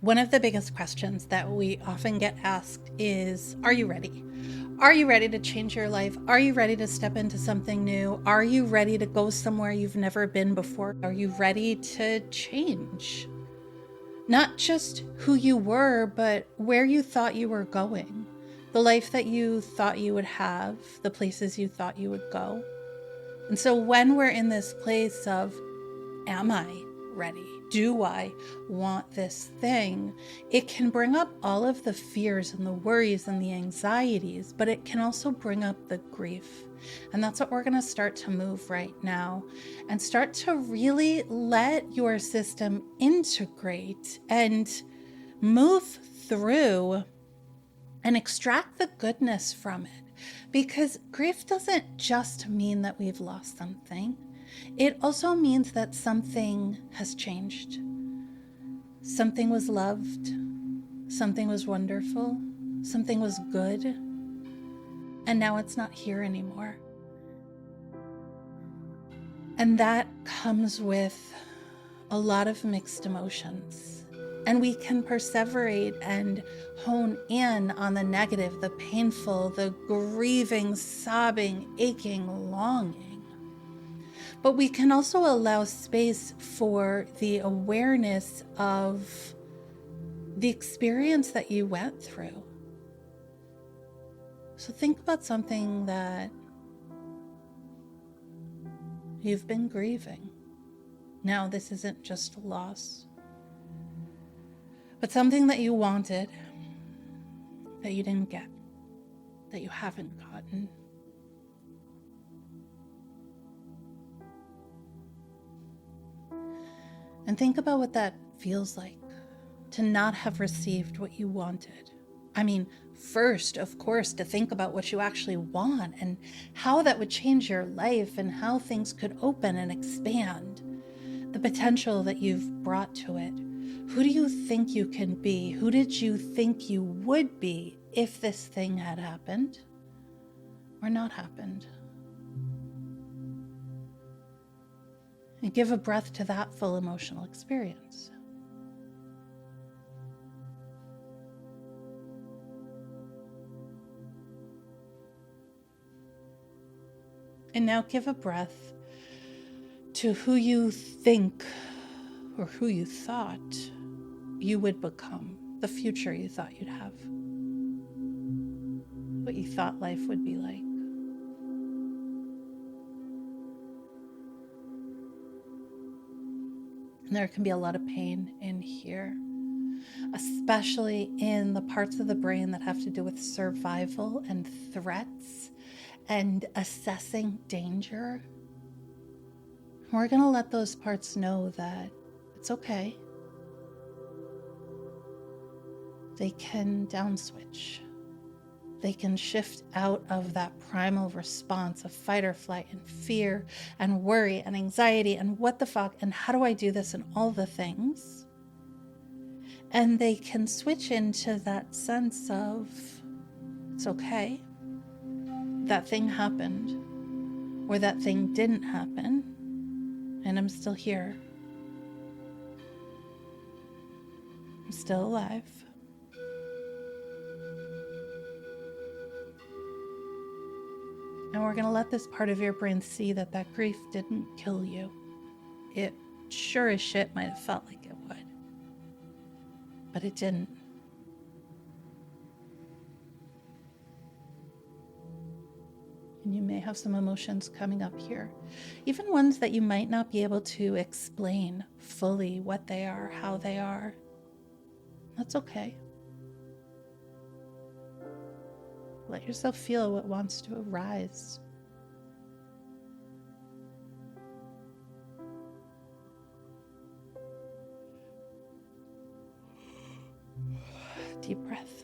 One of the biggest questions that we often get asked is, are you ready? Are you ready to change your life? Are you ready to step into something new? Are you ready to go somewhere you've never been before? Are you ready to change? Not just who you were, but where you thought you were going, the life that you thought you would have, the places you thought you would go. And so when we're in this place of, am I ready? Do I want this thing? It can bring up all of the fears and the worries and the anxieties, but it can also bring up the grief. And that's what we're going to start to move right now and start to really let your system integrate and move through and extract the goodness from it. Because grief doesn't just mean that we've lost something. It also means that something has changed. Something was loved, something was wonderful, something was good, and now it's not here anymore. And that comes with a lot of mixed emotions. And we can perseverate and hone in on the negative, the painful, the grieving, sobbing, aching, longing. But we can also allow space for the awareness of the experience that you went through. So think about something that you've been grieving. Now, this isn't just a loss, but something that you wanted, that you didn't get, that you haven't gotten. And think about what that feels like, to not have received what you wanted. I mean, first, of course, to think about what you actually want and how that would change your life and how things could open and expand. The potential that you've brought to it. Who do you think you can be? Who did you think you would be if this thing had happened or not happened? And give a breath to that full emotional experience. And now give a breath to who you think or who you thought you would become, the future you thought you'd have, what you thought life would be like. And there can be a lot of pain in here, especially in the parts of the brain that have to do with survival and threats and assessing danger. We're going to let those parts know that it's okay. They can downswitch. They can shift out of that primal response of fight or flight and fear and worry and anxiety and what the fuck and how do I do this and all the things. And they can switch into that sense of, it's okay. That thing happened or that thing didn't happen and I'm still here. I'm still alive. And we're going to let this part of your brain see that that grief didn't kill you. It sure as shit might have felt like it would. But it didn't. And you may have some emotions coming up here. Even ones that you might not be able to explain fully what they are, how they are. That's okay. Let yourself feel what wants to arise. Deep breath.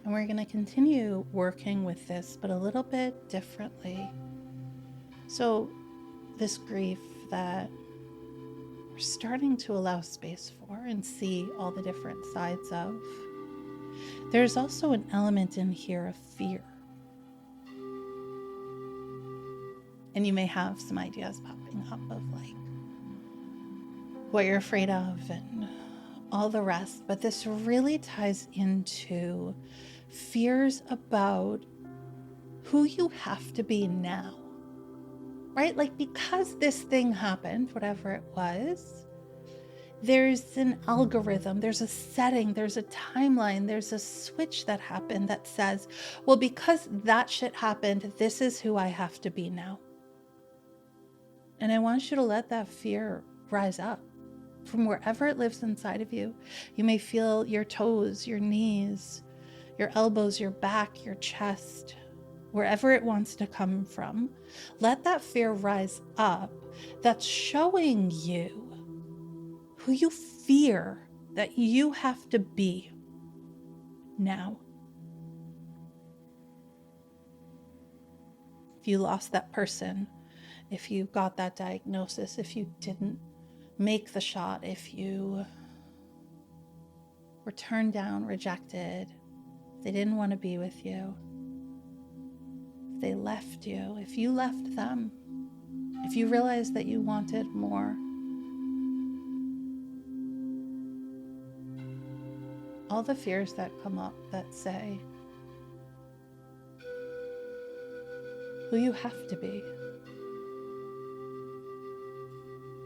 And we're going to continue working with this, but a little bit differently. So this grief that we're starting to allow space for and see all the different sides of, There's also an element in here of fear. And you may have some ideas popping up of like what you're afraid of and all the rest, but this really ties into fears about who you have to be now, right? Like, because this thing happened, whatever it was, there's an algorithm, there's a setting, there's a timeline, there's a switch that happened that says, well, because that shit happened, this is who I have to be now. And I want you to let that fear rise up from wherever it lives inside of you. You may feel your toes, your knees, your elbows, your back, your chest, wherever it wants to come from. Let that fear rise up that's showing you who you fear that you have to be now. If you lost that person, if you got that diagnosis, if you didn't make the shot, if you were turned down, rejected, if they didn't want to be with you, if they left you, if you left them, if you realized that you wanted more, all the fears that come up that say who you have to be,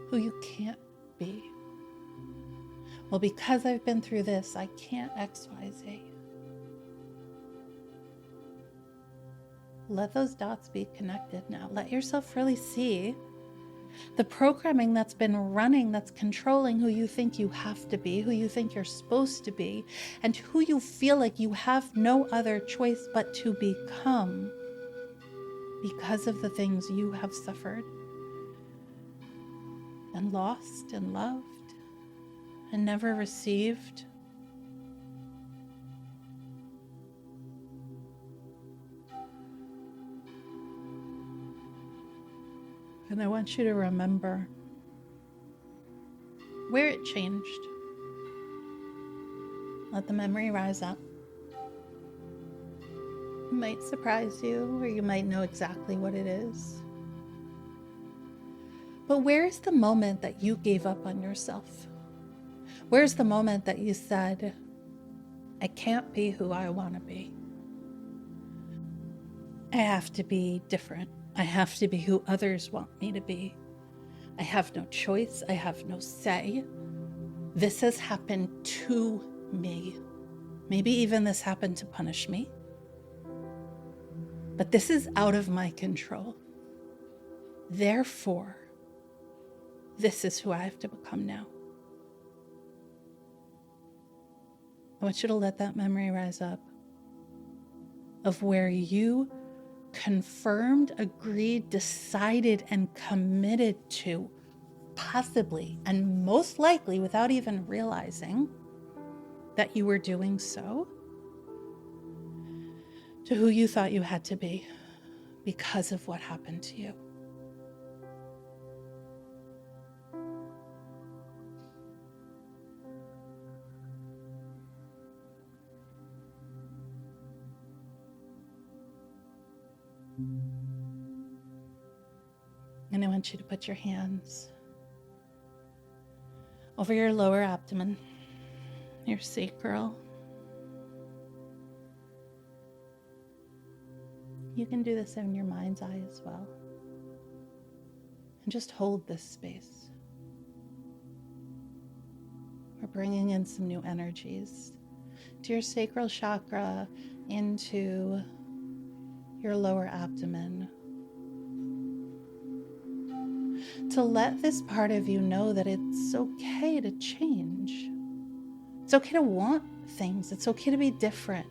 who you can't be. Well, because I've been through this, I can't X, Y, Z. Let those dots be connected now. Let yourself really see the programming that's been running, that's controlling who you think you have to be, who you think you're supposed to be, and who you feel like you have no other choice but to become because of the things you have suffered and lost and loved and never received. And I want you to remember where it changed. Let the memory rise up. It might surprise you, or you might know exactly what it is. But where's the moment that you gave up on yourself? Where's the moment that you said, I can't be who I want to be? I have to be different. I have to be who others want me to be. I have no choice. I have no say. This has happened to me. Maybe even this happened to punish me. But this is out of my control. Therefore, this is who I have to become now. I want you to let that memory rise up of where you confirmed, agreed, decided, and committed to, possibly and most likely without even realizing that you were doing so, to who you thought you had to be because of what happened to you. And I want you to put your hands over your lower abdomen, your sacral. You can do this in your mind's eye as well. And just hold this space. We're bringing in some new energies to your sacral chakra, into your lower abdomen, to let this part of you know that it's okay to change. It's okay to want things. It's okay to be different.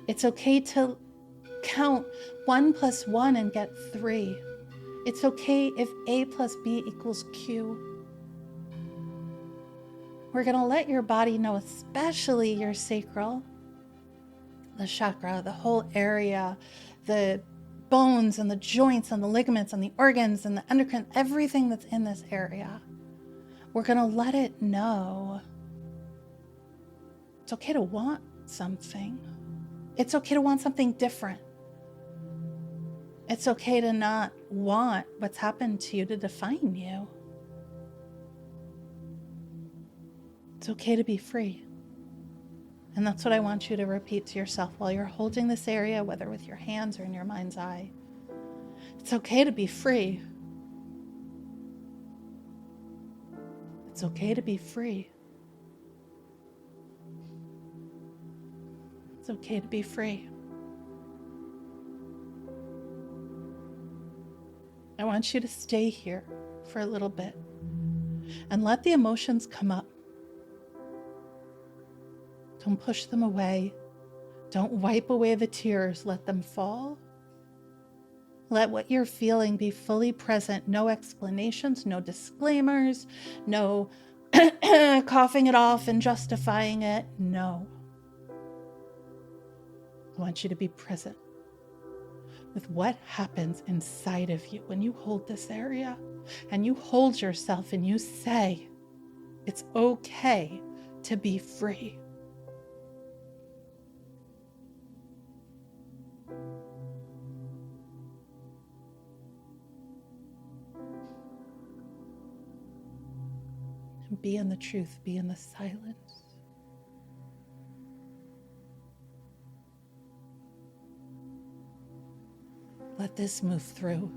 It's okay to count 1 + 1 and get 3. It's okay if A + B = Q. We're going to let your body know, especially your sacral, the chakra, the whole area, the bones and the joints and the ligaments and the organs and the endocrine, everything that's in this area. We're going to let it know it's okay to want something. It's okay to want something different. It's okay to not want what's happened to you to define you. It's okay to be free. And that's what I want you to repeat to yourself while you're holding this area, whether with your hands or in your mind's eye. It's okay to be free. It's okay to be free. It's okay to be free. I want you to stay here for a little bit and let the emotions come up. Don't push them away. Don't wipe away the tears. Let them fall. Let what you're feeling be fully present. No explanations, no disclaimers, no coughing it off and justifying it. No. I want you to be present with what happens inside of you when you hold this area and you hold yourself and you say, it's okay to be free. And be in the truth, be in the silence. Let this move through.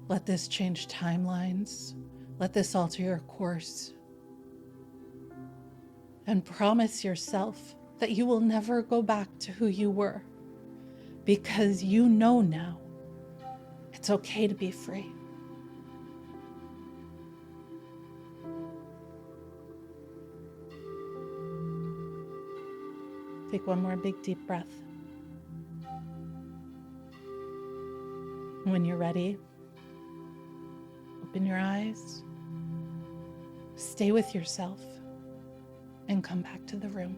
Let this change timelines. Let this alter your course. And promise yourself that you will never go back to who you were, because you know now it's okay to be free. Take one more big deep breath. When you're ready, open your eyes, stay with yourself, and come back to the room.